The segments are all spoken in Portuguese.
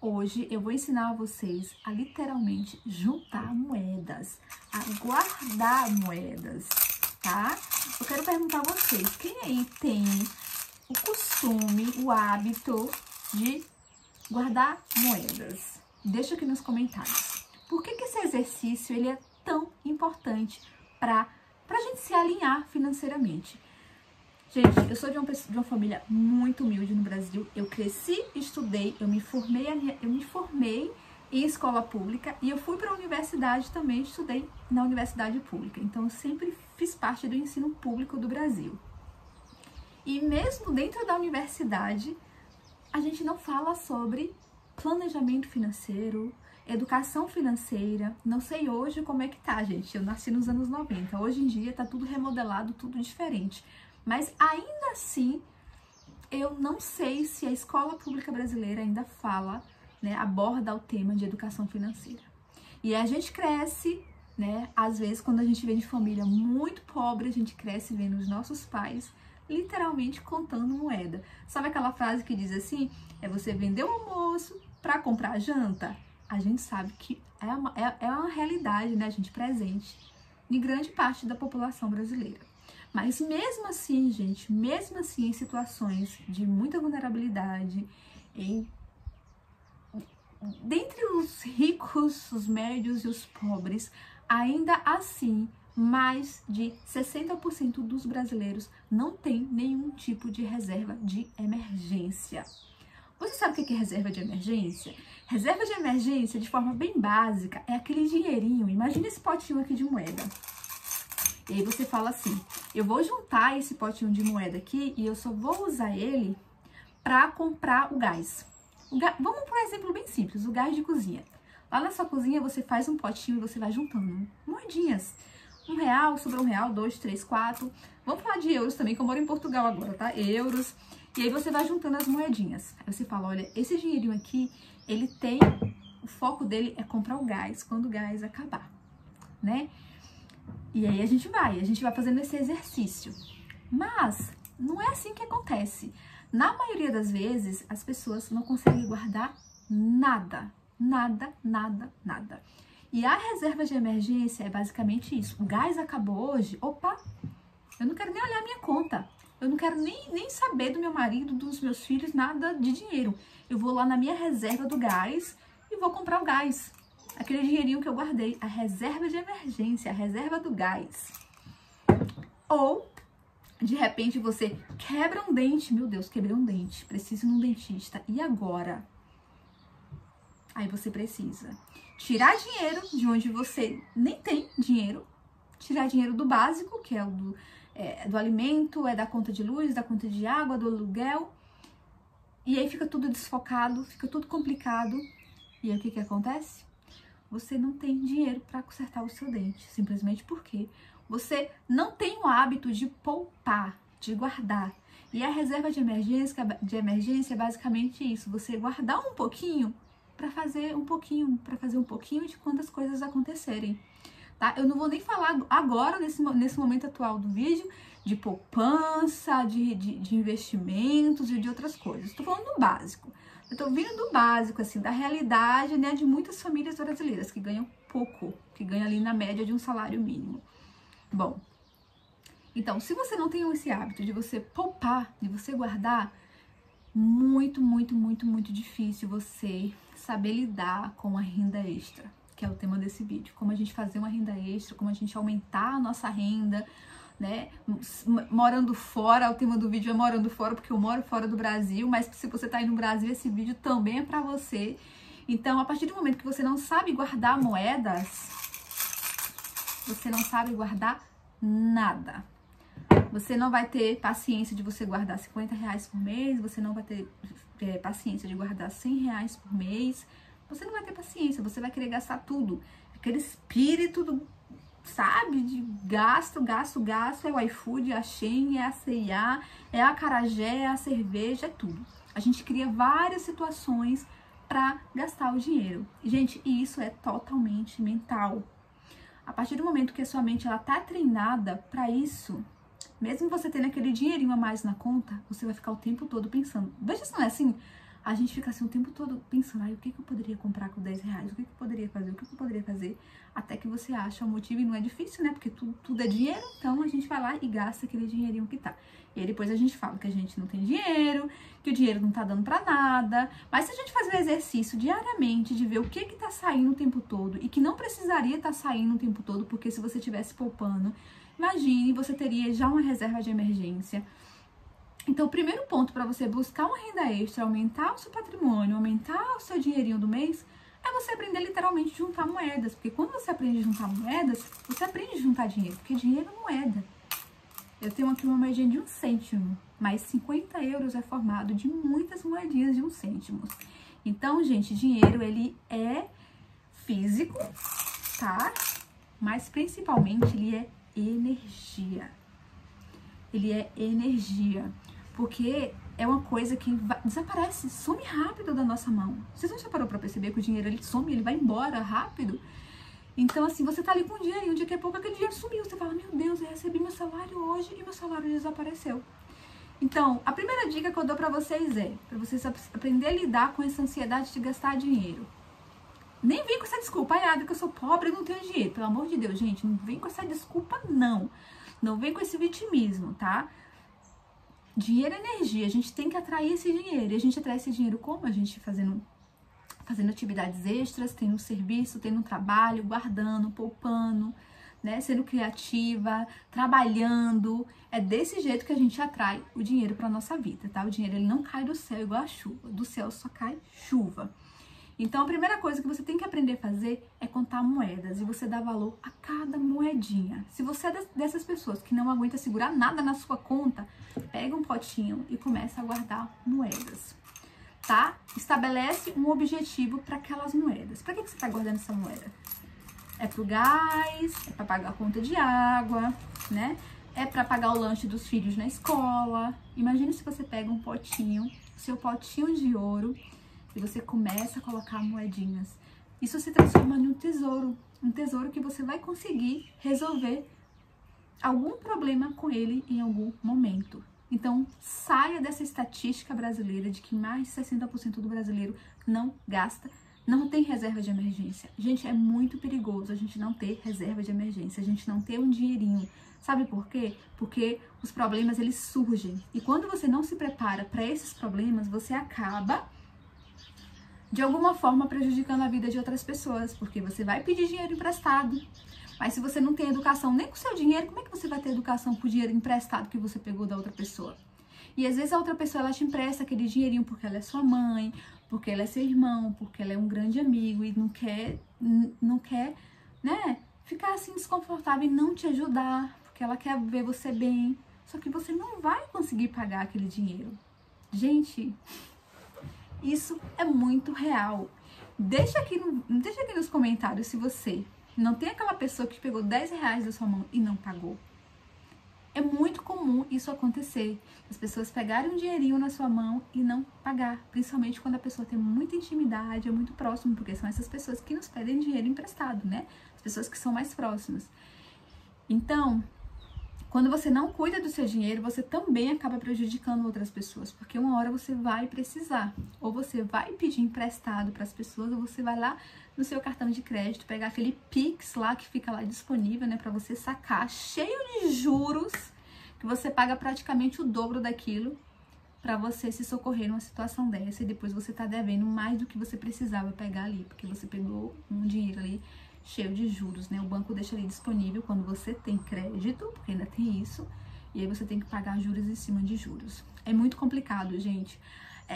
Hoje eu vou ensinar vocês a literalmente juntar moedas, a guardar moedas, tá? Eu quero perguntar a vocês, quem aí tem o costume, o hábito de guardar moedas? Deixa aqui nos comentários. Por que esse exercício ele é tão importante para a gente se alinhar financeiramente? Gente, eu sou de uma família muito humilde no Brasil. Eu cresci, estudei, eu me formei em escola pública e eu fui para a universidade também, estudei na universidade pública. Então, eu sempre fiz parte do ensino público do Brasil. E mesmo dentro da universidade, a gente não fala sobre planejamento financeiro, educação financeira. Não sei hoje como é que tá, gente. Eu nasci nos anos 90. Hoje em dia tá tudo remodelado, tudo diferente. Mas ainda assim, eu não sei se a escola pública brasileira ainda fala, né, aborda o tema de educação financeira. E a gente cresce, né, às vezes quando a gente vem de família muito pobre, a gente cresce vendo os nossos pais literalmente contando moeda. Sabe aquela frase que diz assim, é você vender o almoço para comprar janta? A gente sabe que é uma realidade, né, gente, presente em grande parte da população brasileira. Mas mesmo assim, gente, mesmo assim, em situações de muita vulnerabilidade, dentre os ricos, os médios e os pobres, ainda assim, mais de 60% dos brasileiros não tem nenhum tipo de reserva de emergência. Você sabe o que é reserva de emergência? Reserva de emergência, de forma bem básica, é aquele dinheirinho. Imagina esse potinho aqui de moeda. E aí você fala assim, eu vou juntar esse potinho de moeda aqui e eu só vou usar ele para comprar o gás. Vamos por um exemplo bem simples, o gás de cozinha. Lá na sua cozinha você faz um potinho e você vai juntando moedinhas. R$1, sobra R$1, 2, 3, 4. Vamos falar de euros também, que eu moro em Portugal agora, tá? Euros. E aí você vai juntando as moedinhas. Aí você fala, olha, esse dinheirinho aqui, ele tem... O foco dele é comprar o gás quando o gás acabar, né? E aí a gente vai fazendo esse exercício. Mas não é assim que acontece. Na maioria das vezes, as pessoas não conseguem guardar nada. Nada, nada, nada. E a reserva de emergência é basicamente isso. O gás acabou hoje, opa, eu não quero nem olhar minha conta. Eu não quero nem saber do meu marido, dos meus filhos, nada de dinheiro. Eu vou lá na minha reserva do gás e vou comprar o gás. Aquele dinheirinho que eu guardei, a reserva de emergência, a reserva do gás. Ou, de repente, você quebra um dente. Meu Deus, quebrei um dente, preciso ir num dentista. E agora? Aí você precisa tirar dinheiro de onde você nem tem dinheiro. Tirar dinheiro do básico, que é o do alimento, é da conta de luz, da conta de água, do aluguel. E aí fica tudo desfocado, fica tudo complicado. E aí o que acontece? Você não tem dinheiro para consertar o seu dente, simplesmente porque você não tem o hábito de poupar, de guardar. E a reserva de emergência é basicamente isso, você guardar um pouquinho para fazer um pouquinho de quando as coisas acontecerem, tá? Eu não vou nem falar agora, nesse momento atual do vídeo, de poupança, de investimentos e de outras coisas. Estou falando do básico. Eu tô vindo do básico, assim, da realidade, né, de muitas famílias brasileiras que ganham pouco, que ganham ali na média de um salário mínimo. Bom, então, se você não tem esse hábito de você poupar, de você guardar, muito, muito, muito, muito difícil você saber lidar com a renda extra, que é o tema desse vídeo. Como a gente fazer uma renda extra, como a gente aumentar a nossa renda, né, morando fora. O tema do vídeo é morando fora, porque eu moro fora do Brasil, mas se você tá aí no Brasil, esse vídeo também é pra você. Então, a partir do momento que você não sabe guardar moedas, você não sabe guardar nada. Você não vai ter paciência de você guardar R$50 por mês, você não vai ter paciência de guardar R$100 por mês, você não vai ter paciência, você vai querer gastar tudo. Aquele espírito do... sabe, de gasto, é o iFood, é a Shein, é a C&A, é a acarajé, é a cerveja, é tudo. A gente cria várias situações para gastar o dinheiro. Gente, e isso é totalmente mental. A partir do momento que a sua mente ela tá treinada para isso, mesmo você tendo aquele dinheirinho a mais na conta, você vai ficar o tempo todo pensando. Veja se não é assim. a gente fica assim o tempo todo pensando, o que eu poderia comprar com 10 reais? O que eu poderia fazer? O que eu poderia fazer? Até que você acha o motivo, e não é difícil, né? Porque tudo é dinheiro, então a gente vai lá e gasta aquele dinheirinho que tá. E aí depois a gente fala que a gente não tem dinheiro, que o dinheiro não tá dando pra nada. Mas se a gente fazer o exercício diariamente de ver o que tá saindo o tempo todo e que não precisaria estar saindo o tempo todo, porque se você estivesse poupando, imagine, você teria já uma reserva de emergência. Então, o primeiro ponto para você buscar uma renda extra, aumentar o seu patrimônio, aumentar o seu dinheirinho do mês, é você aprender literalmente a juntar moedas. Porque quando você aprende a juntar moedas, você aprende a juntar dinheiro, porque dinheiro é moeda. Eu tenho aqui uma moedinha de 1 cêntimo, mas 50 euros é formado de muitas moedinhas de 1 cêntimo. Então, gente, dinheiro, ele é físico, tá? Mas, principalmente, ele é energia. Ele é energia. Porque é uma coisa que desaparece, some rápido da nossa mão. Vocês não já parou pra perceber que o dinheiro ele some, ele vai embora rápido? Então, assim, você tá ali com o dinheiro e daqui a pouco aquele dinheiro sumiu. Você fala, meu Deus, eu recebi meu salário hoje e meu salário desapareceu. Então, a primeira dica que eu dou pra vocês é pra vocês aprender a lidar com essa ansiedade de gastar dinheiro. Nem vem com essa desculpa, que eu sou pobre e não tenho dinheiro. Pelo amor de Deus, gente, não vem com essa desculpa, não. Não vem com esse vitimismo, tá? Dinheiro é energia, a gente tem que atrair esse dinheiro. E a gente atrai esse dinheiro como? A gente fazendo atividades extras, tendo um serviço, tendo um trabalho, guardando, poupando, né? Sendo criativa, trabalhando. É desse jeito que a gente atrai o dinheiro para nossa vida, tá? O dinheiro, ele não cai do céu igual a chuva. Do céu só cai chuva. Então, a primeira coisa que você tem que aprender a fazer é contar moedas e você dá valor a cada moedinha. Se você é dessas pessoas que não aguenta segurar nada na sua conta, pega um potinho e começa a guardar moedas, tá? Estabelece um objetivo para aquelas moedas. Para que você está guardando essa moeda? É pro gás, é para pagar a conta de água, né? É para pagar o lanche dos filhos na escola. Imagine se você pega um potinho, seu potinho de ouro, e você começa a colocar moedinhas. Isso se transforma em um tesouro que você vai conseguir resolver algum problema com ele em algum momento. Então, saia dessa estatística brasileira de que mais de 60% do brasileiro não gasta, não tem reserva de emergência. Gente, é muito perigoso a gente não ter reserva de emergência, a gente não ter um dinheirinho. Sabe por quê? Porque os problemas, eles surgem. E quando você não se prepara para esses problemas, você acaba de alguma forma prejudicando a vida de outras pessoas, porque você vai pedir dinheiro emprestado, mas se você não tem educação nem com o seu dinheiro, como é que você vai ter educação com o dinheiro emprestado que você pegou da outra pessoa? E às vezes a outra pessoa, ela te empresta aquele dinheirinho porque ela é sua mãe, porque ela é seu irmão, porque ela é um grande amigo e não quer, né, ficar assim desconfortável e não te ajudar, porque ela quer ver você bem, só que você não vai conseguir pagar aquele dinheiro. Gente, isso é muito real. Deixa aqui nos comentários se você não tem aquela pessoa que pegou 10 reais da sua mão e não pagou. É muito comum isso acontecer. As pessoas pegarem um dinheirinho na sua mão e não pagar. Principalmente quando a pessoa tem muita intimidade, é muito próximo, porque são essas pessoas que nos pedem dinheiro emprestado, né? As pessoas que são mais próximas. Então, quando você não cuida do seu dinheiro, você também acaba prejudicando outras pessoas, porque uma hora você vai precisar, ou você vai pedir emprestado para as pessoas, ou você vai lá no seu cartão de crédito, pegar aquele Pix lá que fica lá disponível, né, para você sacar, cheio de juros, que você paga praticamente o dobro daquilo para você se socorrer numa situação dessa, e depois você tá devendo mais do que você precisava pegar ali, porque você pegou um dinheiro ali cheio de juros, né? O banco deixa ali disponível quando você tem crédito, porque ainda tem isso, e aí você tem que pagar juros em cima de juros. É muito complicado, gente.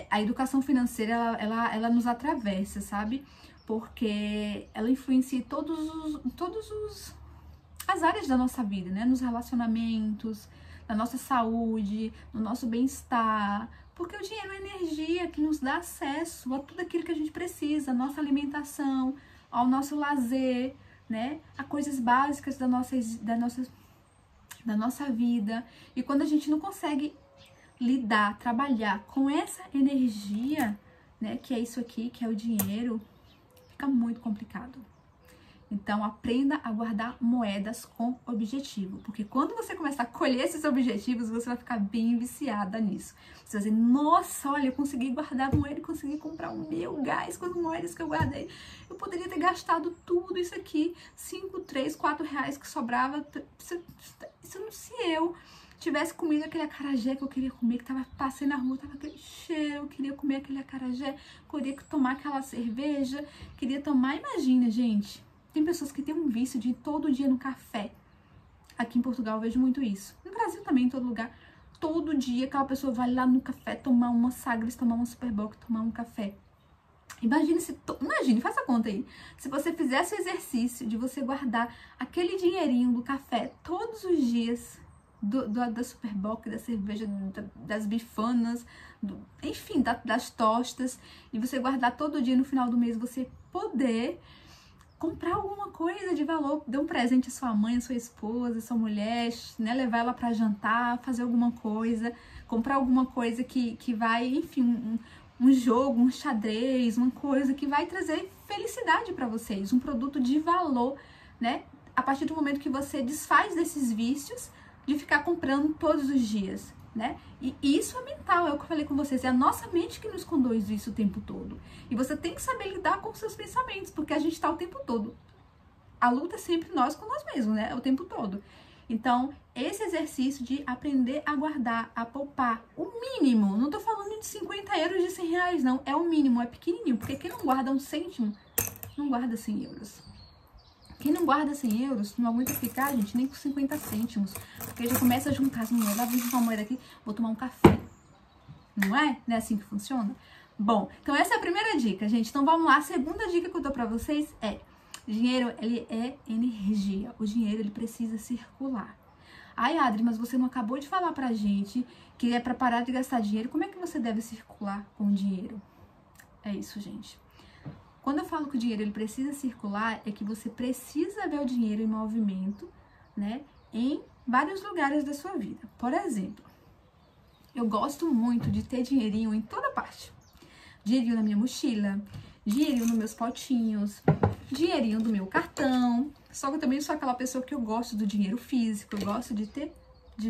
A educação financeira, ela nos atravessa, sabe? Porque ela influencia as áreas da nossa vida, né? Nos relacionamentos, na nossa saúde, no nosso bem-estar, porque o dinheiro é energia que nos dá acesso a tudo aquilo que a gente precisa, a nossa alimentação, ao nosso lazer, né? A coisas básicas da nossa vida. E quando a gente não consegue lidar, trabalhar com essa energia, né? Que é isso aqui, que é o dinheiro, fica muito complicado. Então, aprenda a guardar moedas com objetivo, porque quando você começar a colher esses objetivos, você vai ficar bem viciada nisso. Você vai dizer, nossa, olha, eu consegui guardar moeda e consegui comprar o meu gás com as moedas que eu guardei. Eu poderia ter gastado tudo isso aqui, 5, 3, 4 reais que sobrava. Se eu tivesse comido aquele acarajé que eu queria comer, que tava passando na rua, tava aquele cheiro, eu queria comer aquele acarajé, queria tomar aquela cerveja, queria tomar, imagina, gente. Tem pessoas que têm um vício de ir todo dia no café. Aqui em Portugal eu vejo muito isso. No Brasil também, em todo lugar. Todo dia aquela pessoa vai lá no café tomar uma Sagres, tomar uma Superboc, tomar um café. Imagine, faça conta aí. Se você fizesse o exercício de você guardar aquele dinheirinho do café todos os dias, da Superboc, da cerveja, das bifanas, enfim, das tostas, e você guardar todo dia no final do mês, você poder comprar alguma coisa de valor, dar um presente à sua mãe, à sua esposa, à sua mulher, né, levar ela para jantar, fazer alguma coisa, comprar alguma coisa que vai, enfim, um jogo, um xadrez, uma coisa que vai trazer felicidade para vocês, um produto de valor, né? A partir do momento que você desfaz desses vícios de ficar comprando todos os dias, né? E isso é mental, é o que eu falei com vocês, é a nossa mente que nos conduz isso o tempo todo. E você tem que saber lidar com os seus pensamentos, porque a gente tá o tempo todo. A luta é sempre nós com nós mesmos, né? O tempo todo. Então, esse exercício de aprender a guardar, a poupar, o mínimo, não tô falando de 50 euros, de 100 reais, não, é o mínimo, é pequenininho, porque quem não guarda um cêntimo, não guarda 100 euros. Quem não guarda 100 euros, não aguenta ficar, gente, nem com 50 cêntimos. Porque já começa a juntar as moedas. Vou juntar uma moeda aqui, vou tomar um café. Não é? Não é assim que funciona? Bom, então essa é a primeira dica, gente. Então vamos lá. A segunda dica que eu dou pra vocês é: dinheiro, ele é energia. O dinheiro, ele precisa circular. Ai, Adri, mas você não acabou de falar pra gente que é pra parar de gastar dinheiro. Como é que você deve circular com o dinheiro? É isso, gente. Quando eu falo que o dinheiro ele precisa circular, é que você precisa ver o dinheiro em movimento, né, em vários lugares da sua vida. Por exemplo, eu gosto muito de ter dinheirinho em toda parte. Dinheirinho na minha mochila, dinheirinho nos meus potinhos, dinheirinho do meu cartão. Só que eu também sou aquela pessoa que eu gosto do dinheiro físico, eu gosto de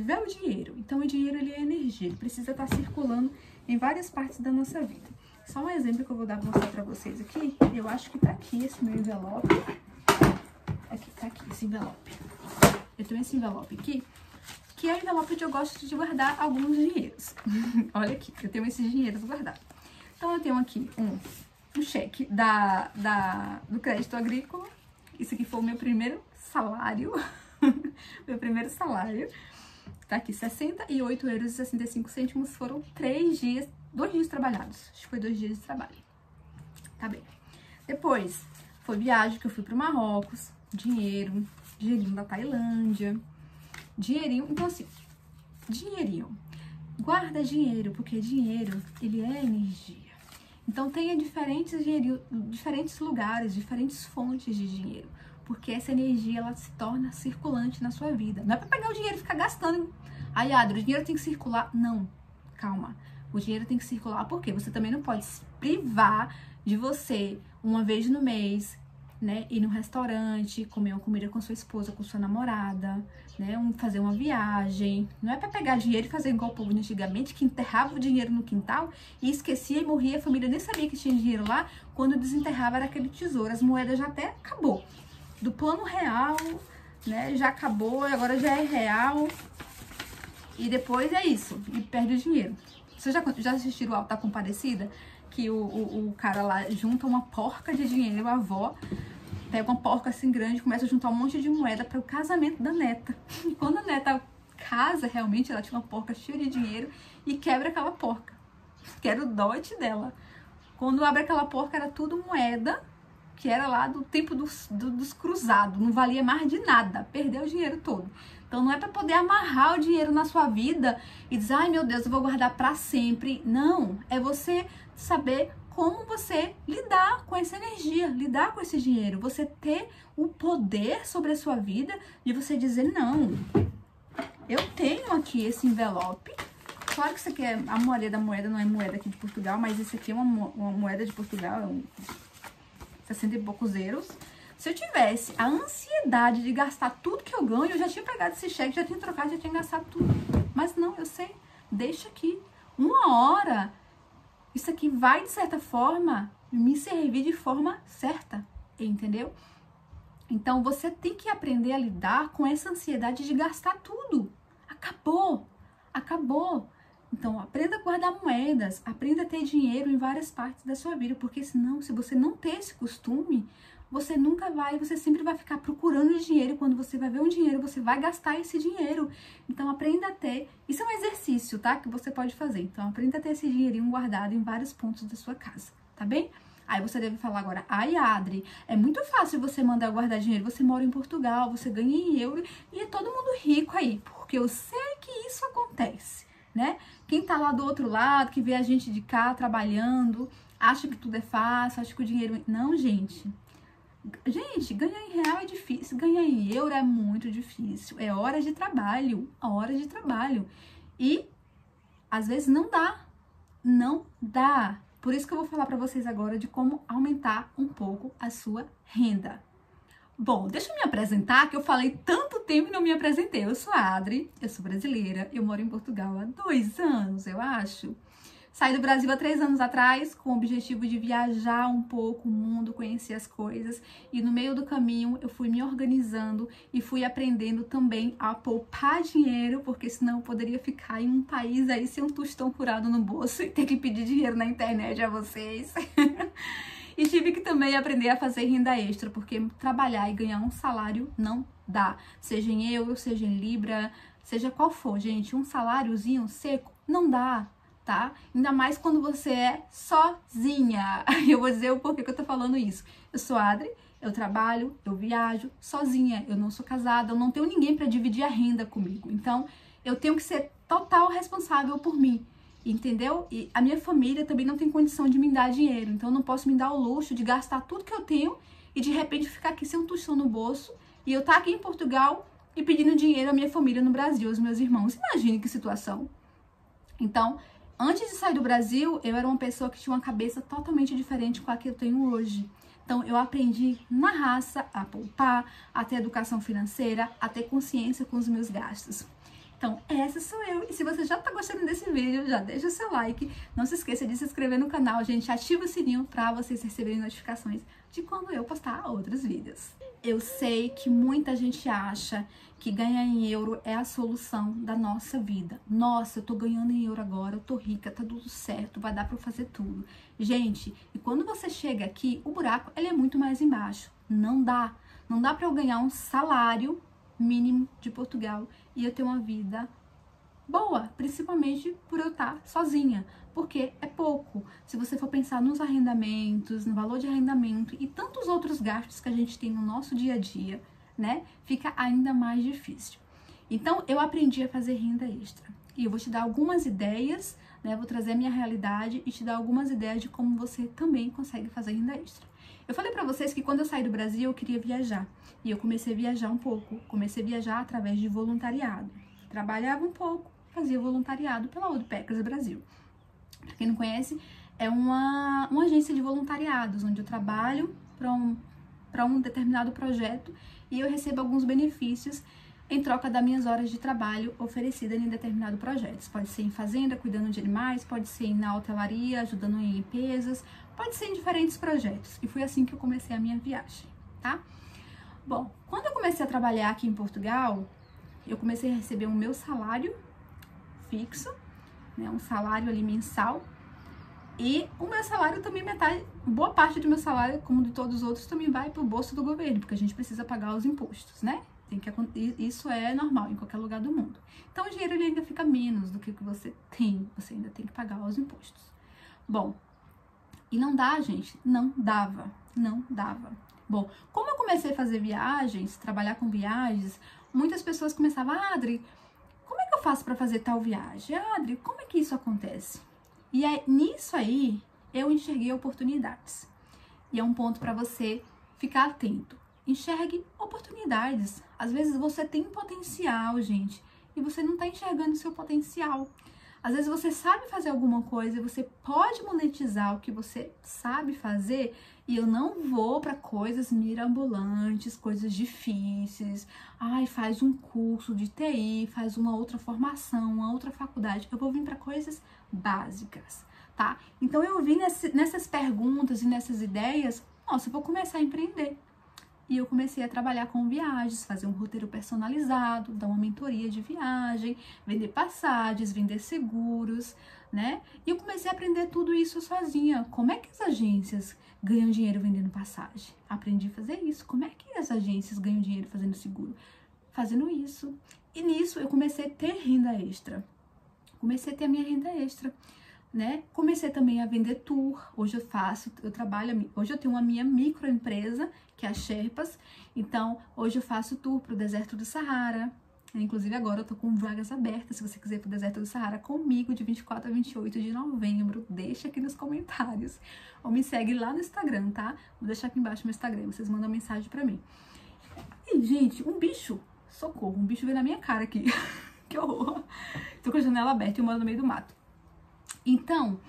ver o dinheiro. Então o dinheiro, ele é energia, ele precisa estar circulando em várias partes da nossa vida. Só um exemplo que eu vou mostrar pra vocês aqui. Eu acho que tá aqui esse meu envelope. Aqui, tá aqui esse envelope. Eu tenho esse envelope aqui, que é o envelope onde eu gosto de guardar alguns dinheiros. Olha aqui, eu tenho esses dinheiros guardados. Então, eu tenho aqui um cheque do crédito agrícola. Isso aqui foi o meu primeiro salário. Meu primeiro salário. Tá aqui, 68,65 euros. Foram 2 dias trabalhados. Acho que foi 2 dias de trabalho. Tá bem. Depois, foi viagem que eu fui pro Marrocos. Dinheirinho da Tailândia. Dinheirinho. Então, assim, dinheirinho. Guarda dinheiro, porque dinheiro, ele é energia. Então, tenha diferentes lugares, diferentes fontes de dinheiro. Porque essa energia, ela se torna circulante na sua vida. Não é pra pegar o dinheiro e ficar gastando. Ai, Adri, o dinheiro tem que circular. Não, calma. O dinheiro tem que circular porque você também não pode se privar de você, uma vez no mês, né, ir no restaurante, comer uma comida com sua esposa, com sua namorada, né, fazer uma viagem. Não é pra pegar dinheiro e fazer igual o povo antigamente, que enterrava o dinheiro no quintal e esquecia e morria, a família nem sabia que tinha dinheiro lá. Quando desenterrava era aquele tesouro, as moedas já até acabou. Do plano real, né, já acabou, agora já é real. E depois é isso, e perde o dinheiro. Vocês já assistiram o Auto da Compadecida? Que o cara lá junta uma porca de dinheiro, a avó pega uma porca assim grande, começa a juntar um monte de moeda para o casamento da neta. E quando a neta casa, realmente, ela tinha uma porca cheia de dinheiro e quebra aquela porca. Que era o dote dela. Quando abre aquela porca, era tudo moeda, que era lá do tempo dos cruzados, não valia mais de nada, perdeu o dinheiro todo. Então não é para poder amarrar o dinheiro na sua vida e dizer, ai meu Deus, eu vou guardar para sempre. Não, é você saber como você lidar com essa energia, lidar com esse dinheiro. Você ter o poder sobre a sua vida de você dizer, não, eu tenho aqui esse envelope. Claro que isso aqui é a moeda da moeda, não é moeda aqui de Portugal, mas esse aqui é uma moeda de Portugal, 60 e poucos euros. Se eu tivesse a ansiedade de gastar tudo que eu ganho, eu já tinha pegado esse cheque, já tinha trocado, já tinha gastado tudo. Mas não, eu sei, deixa aqui. Uma hora, isso aqui vai, de certa forma, me servir de forma certa, entendeu? Então, você tem que aprender a lidar com essa ansiedade de gastar tudo. Acabou, acabou. Então, aprenda a guardar moedas, aprenda a ter dinheiro em várias partes da sua vida, porque senão, se você não ter esse costume, você nunca vai, você sempre vai ficar procurando dinheiro. Quando você vai ver um dinheiro, você vai gastar esse dinheiro. Então, aprenda a ter, isso é um exercício, tá? Que você pode fazer. Então, aprenda a ter esse dinheirinho guardado em vários pontos da sua casa, tá bem? Aí você deve falar agora, ai, Adri, é muito fácil você mandar guardar dinheiro, você mora em Portugal, você ganha em euro e é todo mundo rico aí, porque eu sei que isso acontece, né? Quem tá lá do outro lado, que vê a gente de cá trabalhando, acha que tudo é fácil, acha que o dinheiro... Não, gente. Gente, ganhar em real é difícil, ganhar em euro é muito difícil, é hora de trabalho, E, às vezes, não dá. Por isso que eu vou falar para vocês agora de como aumentar um pouco a sua renda. Bom, deixa eu me apresentar, que eu falei tanto tempo e não me apresentei. Eu sou a Adri, eu sou brasileira, eu moro em Portugal há 2 anos, eu acho. Saí do Brasil há 3 anos atrás com o objetivo de viajar um pouco o mundo, conhecer as coisas. E no meio do caminho eu fui me organizando e fui aprendendo também a poupar dinheiro, porque senão eu poderia ficar em um país aí sem um tostão furado no bolso e ter que pedir dinheiro na internet a vocês. E tive que também aprender a fazer renda extra, porque trabalhar e ganhar um salário não dá. Seja em euro, seja em libra, seja qual for, gente, um saláriozinho seco não dá. Tá? Ainda mais quando você é sozinha. Eu vou dizer o porquê que eu tô falando isso. Eu sou Adri, eu trabalho, eu viajo sozinha, eu não sou casada, eu não tenho ninguém para dividir a renda comigo. Então, eu tenho que ser total responsável por mim, entendeu? E a minha família também não tem condição de me dar dinheiro, então eu não posso me dar o luxo de gastar tudo que eu tenho e de repente ficar aqui sem um tostão no bolso e eu tá aqui em Portugal e pedindo dinheiro à minha família no Brasil, aos meus irmãos. Imagine que situação. Então, antes de sair do Brasil, eu era uma pessoa que tinha uma cabeça totalmente diferente com a que eu tenho hoje. Então, eu aprendi na raça a poupar, a ter educação financeira, a ter consciência com os meus gastos. Então, essa sou eu. E se você já tá gostando desse vídeo, já deixa o seu like. Não se esqueça de se inscrever no canal, gente. Ativa o sininho para vocês receberem notificações de quando eu postar outros vídeos. Eu sei que muita gente acha que ganhar em euro é a solução da nossa vida. Nossa, eu tô ganhando em euro agora, eu tô rica, tá tudo certo, vai dar pra eu fazer tudo. Gente, e quando você chega aqui, o buraco ele é muito mais embaixo. Não dá. Não dá pra eu ganhar um salário mínimo de Portugal e eu ter uma vida boa, principalmente por eu estar sozinha, porque é pouco. Se você for pensar nos arrendamentos, no valor de arrendamento e tantos outros gastos que a gente tem no nosso dia a dia, né, fica ainda mais difícil. Então, eu aprendi a fazer renda extra e eu vou te dar algumas ideias, né, vou trazer a minha realidade e te dar algumas ideias de como você também consegue fazer renda extra. Eu falei pra vocês que quando eu saí do Brasil, eu queria viajar. E eu comecei a viajar um pouco. Comecei a viajar através de voluntariado. Trabalhava um pouco, fazia voluntariado pela Woodpeckers Brasil. Pra quem não conhece, é uma agência de voluntariados, onde eu trabalho para um determinado projeto e eu recebo alguns benefícios em troca das minhas horas de trabalho oferecidas em determinado projeto. Pode ser em fazenda, cuidando de animais, pode ser na hotelaria, ajudando em limpezas, pode ser em diferentes projetos. E foi assim que eu comecei a minha viagem, tá? Bom, quando eu comecei a trabalhar aqui em Portugal, eu comecei a receber o meu salário fixo, né, um salário ali mensal, e o meu salário também, boa parte do meu salário, como de todos os outros, também vai para o bolso do governo, porque a gente precisa pagar os impostos, né? Isso é normal em qualquer lugar do mundo. Então o dinheiro ele ainda fica menos do que você tem, você ainda tem que pagar os impostos. Bom, e não dá, gente, não dava. Bom, como eu comecei a fazer viagens, trabalhar com viagens, muitas pessoas começavam, Adri, como é que eu faço para fazer tal viagem? Adri, como é que isso acontece? E aí, nisso aí, eu enxerguei oportunidades. E é um ponto para você ficar atento. Enxergue oportunidades. Às vezes você tem potencial, gente, e você não está enxergando o seu potencial. Às vezes você sabe fazer alguma coisa e você pode monetizar o que você sabe fazer E eu não vou para coisas mirabolantes, coisas difíceis. Ai, faz um curso de TI, faz uma outra formação, uma outra faculdade. Eu vou vir para coisas básicas, tá? Então eu vim nessas perguntas e nessas ideias, nossa, eu vou começar a empreender. E eu comecei a trabalhar com viagens, fazer um roteiro personalizado, dar uma mentoria de viagem, vender passagens, vender seguros, né? E eu comecei a aprender tudo isso sozinha. Como é que as agências ganham dinheiro vendendo passagem? Aprendi a fazer isso. Como é que as agências ganham dinheiro fazendo seguro? Fazendo isso. E nisso eu comecei a ter renda extra. Comecei a ter a minha renda extra, né? Comecei também a vender tour. Hoje hoje eu tenho uma minha microempresa, que é a Sherpas. Então, hoje eu faço tour pro deserto do Saara. Inclusive agora eu tô com vagas abertas, se você quiser ir pro deserto do Saara comigo, de 24 a 28 de novembro. Deixa aqui nos comentários. Ou me segue lá no Instagram, tá? Vou deixar aqui embaixo no Instagram, vocês mandam mensagem pra mim. E, gente, um bicho, socorro, um bicho veio na minha cara aqui. Que horror. Tô com a janela aberta e eu moro no meio do mato. Então,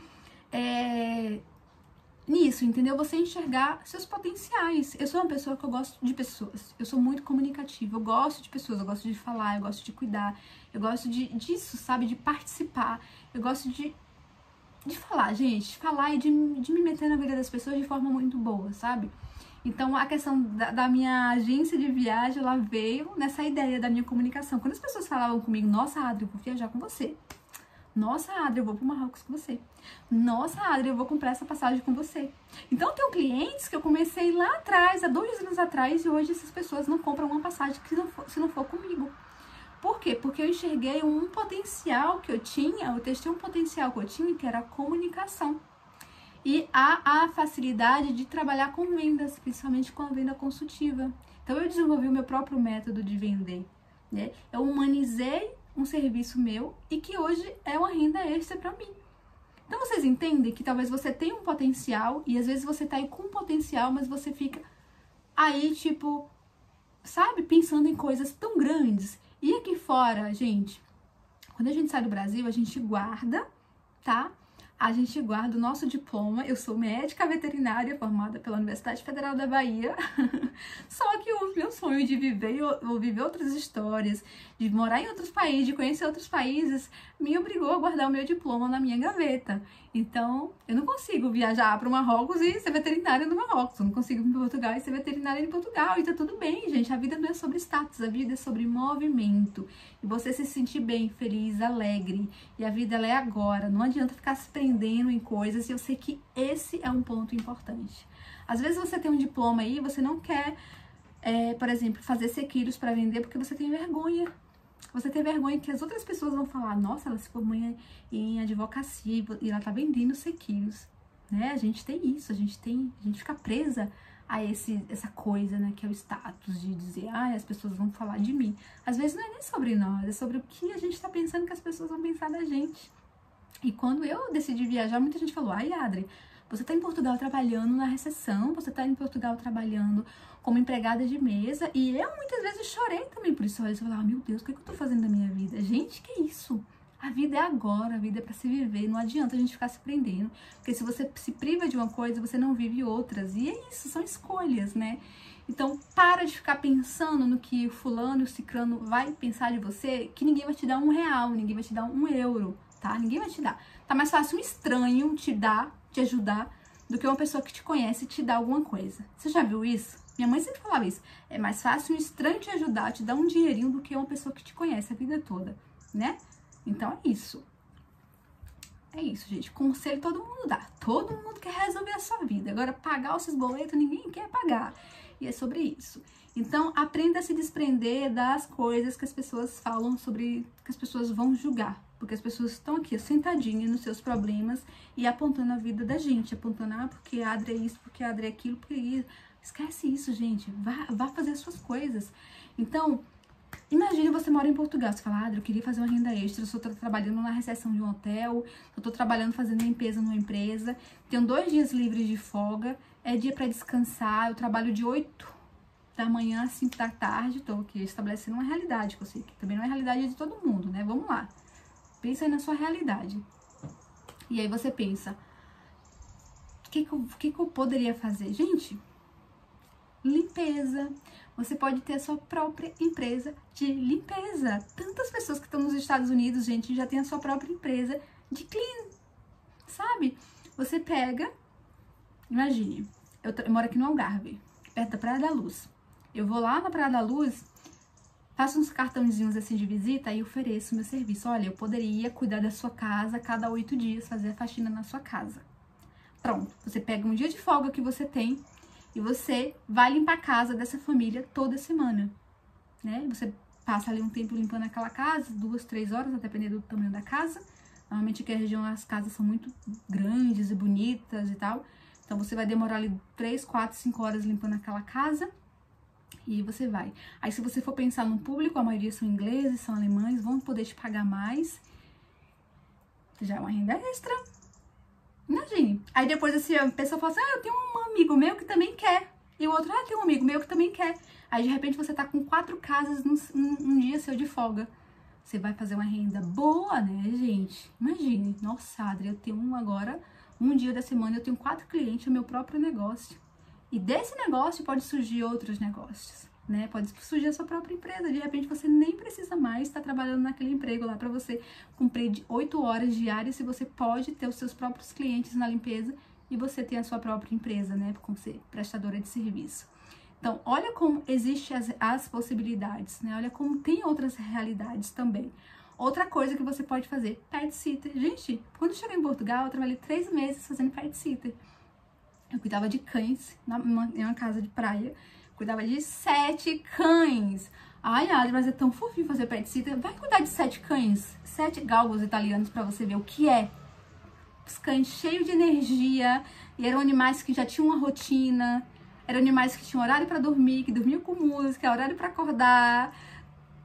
nisso, entendeu? Você enxergar seus potenciais. Eu sou uma pessoa que eu gosto de pessoas. Eu sou muito comunicativa. Eu gosto de pessoas. Eu gosto de falar. Eu gosto de cuidar. Eu gosto disso, sabe? De participar. Eu gosto de falar, gente. Falar e de me meter na vida das pessoas de forma muito boa, sabe? Então, a questão da minha agência de viagem, ela veio nessa ideia da minha comunicação. Quando as pessoas falavam comigo, nossa, Adri, eu vou viajar com você. Nossa, Adri, eu vou pro Marrocos com você. Nossa, Adri, eu vou comprar essa passagem com você. Então, eu tenho clientes que eu comecei lá atrás, há 2 anos atrás, e hoje essas pessoas não compram uma passagem se não for comigo. Por quê? Porque eu enxerguei um potencial que eu tinha, eu testei um potencial que eu tinha, que era a comunicação. E a facilidade de trabalhar com vendas, principalmente com a venda consultiva. Então, eu desenvolvi o meu próprio método de vender, né? Eu humanizei um serviço meu e que hoje é uma renda extra para mim. Então, vocês entendem que talvez você tenha um potencial e às vezes você tá aí com um potencial, mas você fica aí, tipo, sabe, pensando em coisas tão grandes. E aqui fora, gente, quando a gente sai do Brasil, a gente guarda, tá? A gente guarda o nosso diploma. Eu sou médica veterinária formada pela Universidade Federal da Bahia. Só que o meu sonho de viver outras histórias, de morar em outros países, de conhecer outros países, me obrigou a guardar o meu diploma na minha gaveta. Então, eu não consigo viajar para o Marrocos e ser veterinária no Marrocos. Eu não consigo ir para Portugal e ser veterinária em Portugal. E tá tudo bem, gente. A vida não é sobre status, a vida é sobre movimento. E você se sentir bem, feliz, alegre. E a vida, ela é agora. Não adianta ficar se prendendo em coisas. E eu sei que esse é um ponto importante. Às vezes você tem um diploma aí, você não quer, por exemplo, fazer sequilhos para vender porque você tem vergonha. Você tem vergonha que as outras pessoas vão falar, nossa, ela se formou em advocacia e ela tá vendendo sequilhos, né? A gente tem isso, a gente fica presa a essa coisa, né, que é o status de dizer, as pessoas vão falar de mim. Às vezes não é nem sobre nós, é sobre o que a gente tá pensando que as pessoas vão pensar da gente. E quando eu decidi viajar, muita gente falou, Adri, você tá em Portugal trabalhando na recepção, você tá em Portugal trabalhando como empregada de mesa, e eu muitas vezes chorei também por isso. Eu falava, meu Deus, o que eu tô fazendo da minha vida? Gente, que isso? A vida é agora, a vida é pra se viver, não adianta a gente ficar se prendendo, porque se você se priva de uma coisa, você não vive outras, e é isso, são escolhas, né? Então, para de ficar pensando no que o fulano e o cicrano vai pensar de você, que ninguém vai te dar R$1, ninguém vai te dar €1, tá? Ninguém vai te dar. Tá mais fácil um estranho te ajudar, do que uma pessoa que te conhece te dar alguma coisa. Você já viu isso? Minha mãe sempre falava isso. É mais fácil um estranho te ajudar, te dar um dinheirinho, do que uma pessoa que te conhece a vida toda, né? Então é isso. É isso, gente. Conselho todo mundo dá. Todo mundo quer resolver a sua vida. Agora, pagar esses boletos, ninguém quer pagar. E é sobre isso. Então, aprenda a se desprender das coisas que as pessoas falam sobre, que as pessoas vão julgar. Porque as pessoas estão aqui, sentadinhas nos seus problemas e apontando a vida da gente. Apontando, porque a Adri é isso, porque a Adri é aquilo, porque isso. Esquece isso, gente. Vá fazer as suas coisas. Então, imagine você mora em Portugal. Você fala, Adri, eu queria fazer uma renda extra. Eu estou trabalhando na recepção de um hotel. Eu estou trabalhando fazendo limpeza numa empresa. Tenho 2 dias livres de folga. É dia para descansar. Eu trabalho de 8 da manhã às 5 da tarde. Estou aqui estabelecendo uma realidade que eu sei que também não é a realidade de todo mundo, né? Vamos lá. Pensa aí na sua realidade. E aí você pensa, que eu poderia fazer? Gente, limpeza. Você pode ter a sua própria empresa de limpeza. Tantas pessoas que estão nos Estados Unidos, gente, já tem a sua própria empresa de clean, sabe? Você pega, imagine, eu moro aqui no Algarve, perto da Praia da Luz. Eu vou lá na Praia da Luz, faço uns cartãozinhos assim de visita e ofereço meu serviço. Olha, eu poderia cuidar da sua casa a cada 8 dias, fazer a faxina na sua casa. Pronto, você pega um dia de folga que você tem e você vai limpar a casa dessa família toda semana, né? Você passa ali um tempo limpando aquela casa, 2, 3 horas, a depender do tamanho da casa. Normalmente aqui na região as casas são muito grandes e bonitas e tal. Então você vai demorar ali 3, 4, 5 horas limpando aquela casa e você vai. Aí se você for pensar no público, a maioria são ingleses, são alemães, vão poder te pagar mais. Já é uma renda extra. Imagine. Aí depois assim, a pessoa fala assim, eu tenho um amigo meu que também quer. E o outro, tem um amigo meu que também quer. Aí de repente você tá com 4 casas num dia seu de folga. Você vai fazer uma renda boa, né, gente? Imagine. Nossa, Adri, eu tenho agora, um dia da semana, eu tenho 4 clientes, é meu próprio negócio. E desse negócio pode surgir outros negócios, né? Pode surgir a sua própria empresa. De repente você nem precisa mais estar trabalhando naquele emprego lá para você cumprir 8 horas diárias, se você pode ter os seus próprios clientes na limpeza e você ter a sua própria empresa, né? Como ser prestadora de serviço. Então, olha como existem as possibilidades, né? Olha como tem outras realidades também. Outra coisa que você pode fazer, pet sitter. Gente, quando eu cheguei em Portugal, eu trabalhei 3 meses fazendo pet sitter. Eu cuidava de cães em uma casa de praia. Cuidava de 7 cães. Ai, Adri, mas é tão fofinho fazer pet sitter. Vai cuidar de 7 cães, 7 galgos italianos pra você ver o que é. Os cães cheios de energia. E eram animais que já tinham uma rotina. Eram animais que tinham horário pra dormir, que dormiam com música, horário pra acordar.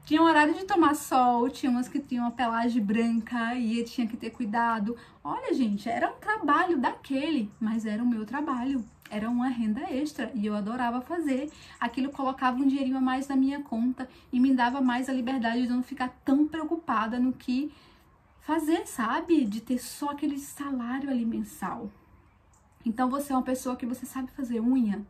Tinha horário de tomar sol, tinha umas que tinham uma pelagem branca e tinha que ter cuidado. Olha, gente, era um trabalho daquele, mas era o meu trabalho. Era uma renda extra e eu adorava fazer. Aquilo colocava um dinheirinho a mais na minha conta e me dava mais a liberdade de não ficar tão preocupada no que fazer, sabe? De ter só aquele salário ali mensal. Então você é uma pessoa que você sabe fazer unha.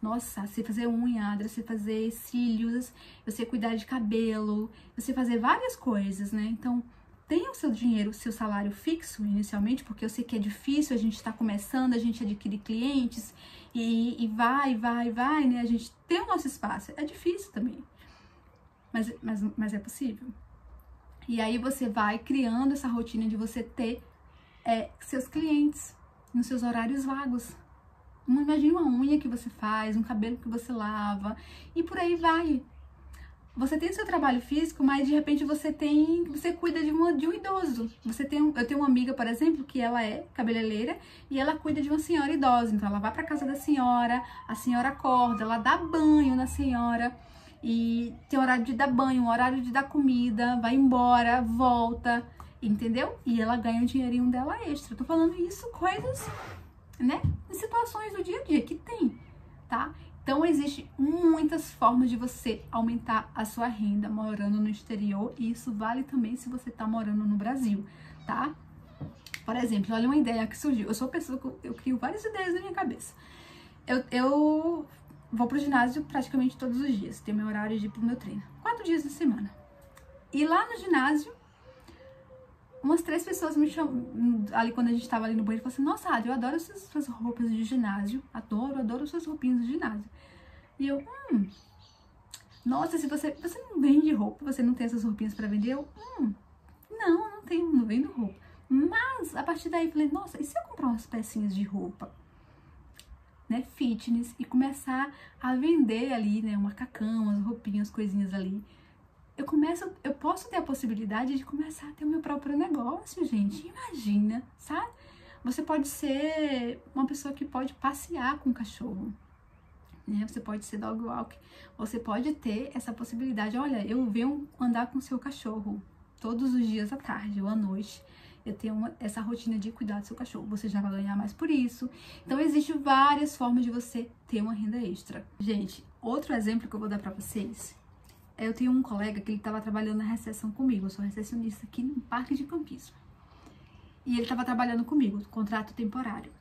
Nossa, você fazer unha, você fazer cílios, você cuidar de cabelo, você fazer várias coisas, né? Então, tenha o seu dinheiro, o seu salário fixo inicialmente, porque eu sei que é difícil, a gente tá começando, a gente adquire clientes e vai, né? A gente tem o nosso espaço, é difícil também, mas é possível. E aí você vai criando essa rotina de você ter seus clientes nos seus horários vagos. Imagina uma unha que você faz, um cabelo que você lava e por aí vai. Você tem o seu trabalho físico, mas de repente você cuida de um idoso. Eu tenho uma amiga, por exemplo, que ela é cabeleireira e ela cuida de uma senhora idosa. Então ela vai para casa da senhora, a senhora acorda, ela dá banho na senhora e tem horário de dar banho, horário de dar comida, vai embora, volta, entendeu? E ela ganha o dinheirinho dela extra. Tô falando isso, coisas, né, em situações do dia a dia que tem, tá? Então, existem muitas formas de você aumentar a sua renda morando no exterior e isso vale também se você tá morando no Brasil, tá? Por exemplo, olha uma ideia que surgiu. Eu sou uma pessoa que eu crio várias ideias na minha cabeça. Eu vou pro ginásio praticamente todos os dias, tenho meu horário de ir pro meu treino, 4 dias da semana. E lá no ginásio, umas 3 pessoas me chamam, ali quando a gente tava ali no banheiro, falaram assim, nossa, Adri, eu adoro suas roupas de ginásio, adoro suas roupinhas de ginásio. E eu, nossa, se você não vende roupa, você não tem essas roupinhas pra vender? Eu, não vendo roupa. Mas, a partir daí, eu falei, nossa, e se eu comprar umas pecinhas de roupa, né, fitness, e começar a vender ali, né, um macacão, umas roupinhas, coisinhas ali? Eu posso ter a possibilidade de começar a ter o meu próprio negócio, gente. Imagina, sabe? Você pode ser uma pessoa que pode passear com o cachorro, né? Você pode ser dog walk. Você pode ter essa possibilidade. Olha, eu venho andar com o seu cachorro todos os dias à tarde ou à noite. Eu tenho essa rotina de cuidar do seu cachorro. Você já vai ganhar mais por isso. Então, existem várias formas de você ter uma renda extra. Gente, outro exemplo que eu vou dar pra vocês. Eu tenho um colega que ele estava trabalhando na recepção comigo. Eu sou recepcionista aqui no Parque de Campismo. E ele estava trabalhando comigo, contrato temporário.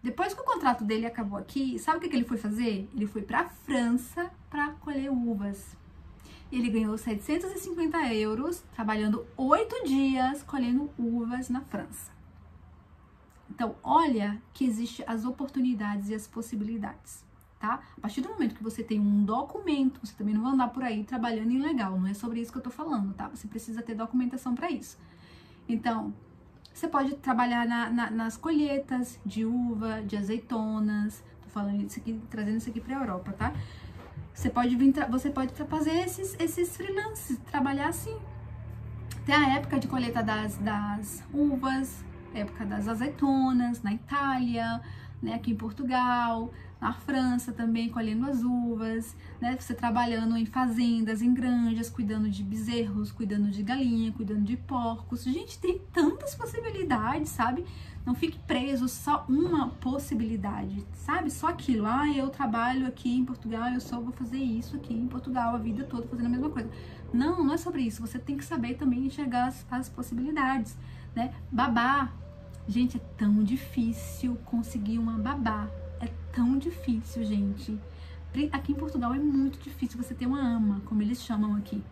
Depois que o contrato dele acabou aqui, sabe o que ele foi fazer? Ele foi para a França para colher uvas. Ele ganhou 750 euros trabalhando 8 dias colhendo uvas na França. Então, olha que existem as oportunidades e as possibilidades, tá? A partir do momento que você tem um documento, você também não vai andar por aí trabalhando ilegal, não é sobre isso que eu tô falando, tá? Você precisa ter documentação para isso. Então, você pode trabalhar nas colheitas de uva, de azeitonas, tô falando isso aqui, trazendo isso aqui para a Europa, tá? Você pode fazer esses freelances, trabalhar assim. Tem a época de colheita das uvas, época das azeitonas, na Itália, né, aqui em Portugal, na França também, colhendo as uvas, né, você trabalhando em fazendas, em granjas, cuidando de bezerros, cuidando de galinha, cuidando de porcos. Gente, tem tantas possibilidades, sabe? Não fique preso só uma possibilidade, sabe? Só aquilo. Ah, eu trabalho aqui em Portugal, eu só vou fazer isso aqui em Portugal a vida toda fazendo a mesma coisa. Não, não é sobre isso. Você tem que saber também enxergar as possibilidades, né? Babá. Gente, é tão difícil conseguir uma babá. É tão difícil, gente. Aqui em Portugal é muito difícil você ter uma ama, como eles chamam aqui.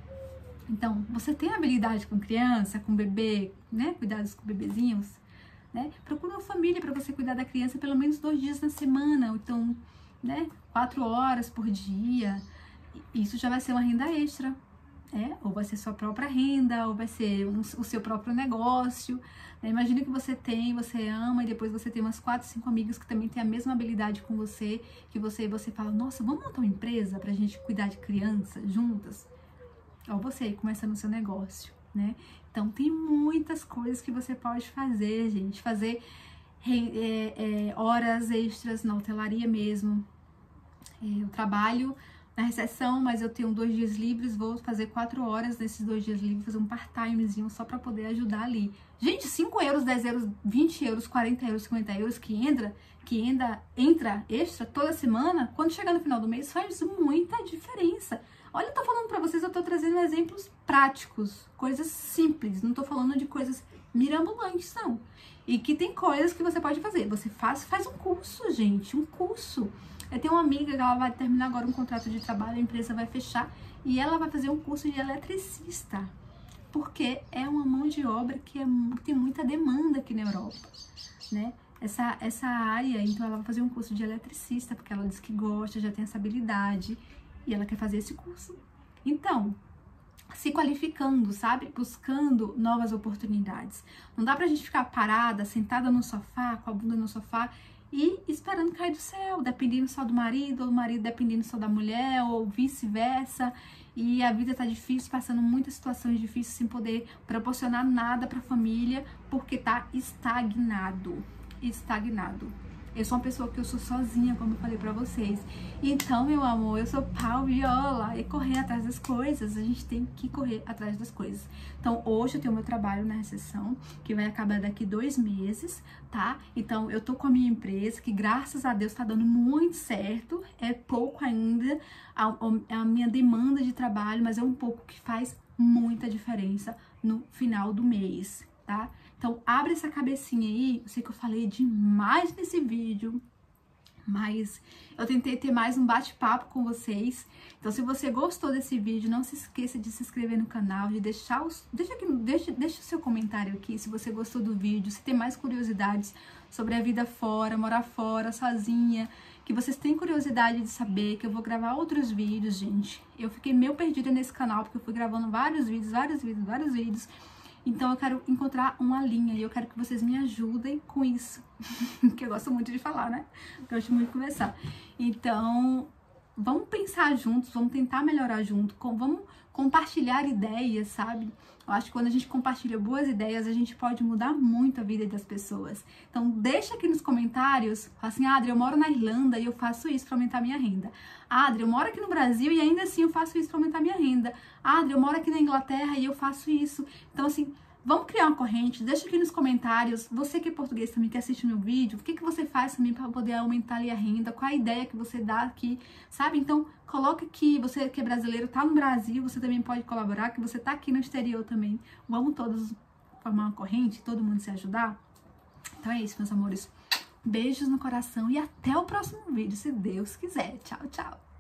Então, você tem habilidade com criança, com bebê, né? Cuidados com bebezinhos, né? Procura uma família para você cuidar da criança pelo menos 2 dias na semana, ou então, né? 4 horas por dia. Isso já vai ser uma renda extra, ou vai ser sua própria renda, ou vai ser o seu próprio negócio. Imagina que você ama, e depois você tem umas 4, 5 amigas que também têm a mesma habilidade com você, que você fala, nossa, vamos montar uma empresa pra gente cuidar de criança juntas? Ou você aí começando o seu negócio, né? Então tem muitas coisas que você pode fazer, gente. Fazer horas extras na hotelaria mesmo. Eu trabalho na recepção, mas eu tenho 2 dias livres, vou fazer 4 horas nesses 2 dias livres, fazer um part-timezinho só pra poder ajudar ali. Gente, 5 euros, 10 euros, 20 euros, 40 euros, 50 euros que entra extra toda semana, quando chegar no final do mês faz muita diferença. Olha, eu tô falando pra vocês, eu tô trazendo exemplos práticos, coisas simples, não tô falando de coisas mirabolantes, não. E que tem coisas que você pode fazer. Você faz um curso, gente, um curso. Eu tenho uma amiga que ela vai terminar agora um contrato de trabalho, a empresa vai fechar e ela vai fazer um curso de eletricista, porque é uma mão de obra que tem muita demanda aqui na Europa, né? Essa área, então ela vai fazer um curso de eletricista, porque ela diz que gosta, já tem essa habilidade e ela quer fazer esse curso. Então, se qualificando, sabe? Buscando novas oportunidades. Não dá pra gente ficar parada, sentada no sofá, com a bunda no sofá e esperando cair do céu, dependendo só do marido, ou o marido dependendo só da mulher, ou vice-versa. E a vida tá difícil, passando muitas situações difíceis sem poder proporcionar nada pra família, porque tá estagnado. Eu sou uma pessoa que eu sou sozinha, como eu falei pra vocês. Então, meu amor, eu sou pau viola e correr atrás das coisas. A gente tem que correr atrás das coisas. Então, hoje eu tenho meu trabalho na recepção, que vai acabar daqui 2 meses, tá? Então, eu tô com a minha empresa, que graças a Deus tá dando muito certo. É pouco ainda a minha demanda de trabalho, mas é um pouco que faz muita diferença no final do mês, tá? Então, abre essa cabecinha aí. Eu sei que eu falei demais nesse vídeo, mas eu tentei ter mais um bate-papo com vocês. Então, se você gostou desse vídeo, não se esqueça de se inscrever no canal, de deixa o seu comentário aqui se você gostou do vídeo, se tem mais curiosidades sobre a vida fora, morar fora, sozinha, que vocês têm curiosidade de saber, que eu vou gravar outros vídeos, gente. Eu fiquei meio perdida nesse canal, porque eu fui gravando vários vídeos. Então eu quero encontrar uma linha e eu quero que vocês me ajudem com isso, que eu gosto muito de falar, né? Eu gosto muito de conversar. Então, vamos pensar juntos, vamos tentar melhorar junto, vamos compartilhar ideias, sabe? Eu acho que quando a gente compartilha boas ideias, a gente pode mudar muito a vida das pessoas. Então, deixa aqui nos comentários, fala assim, Adri, eu moro na Irlanda e eu faço isso para aumentar minha renda. Adri, eu moro aqui no Brasil e ainda assim eu faço isso para aumentar minha renda. Adri, eu moro aqui na Inglaterra e eu faço isso. Então, assim, vamos criar uma corrente, deixa aqui nos comentários, você que é português também, que assiste meu vídeo, o que você faz também para poder aumentar ali a renda, qual a ideia que você dá aqui, sabe? Então, coloca aqui, você que é brasileiro, tá no Brasil, você também pode colaborar, que você tá aqui no exterior também. Vamos todos formar uma corrente, todo mundo se ajudar? Então é isso, meus amores. Beijos no coração e até o próximo vídeo, se Deus quiser. Tchau, tchau!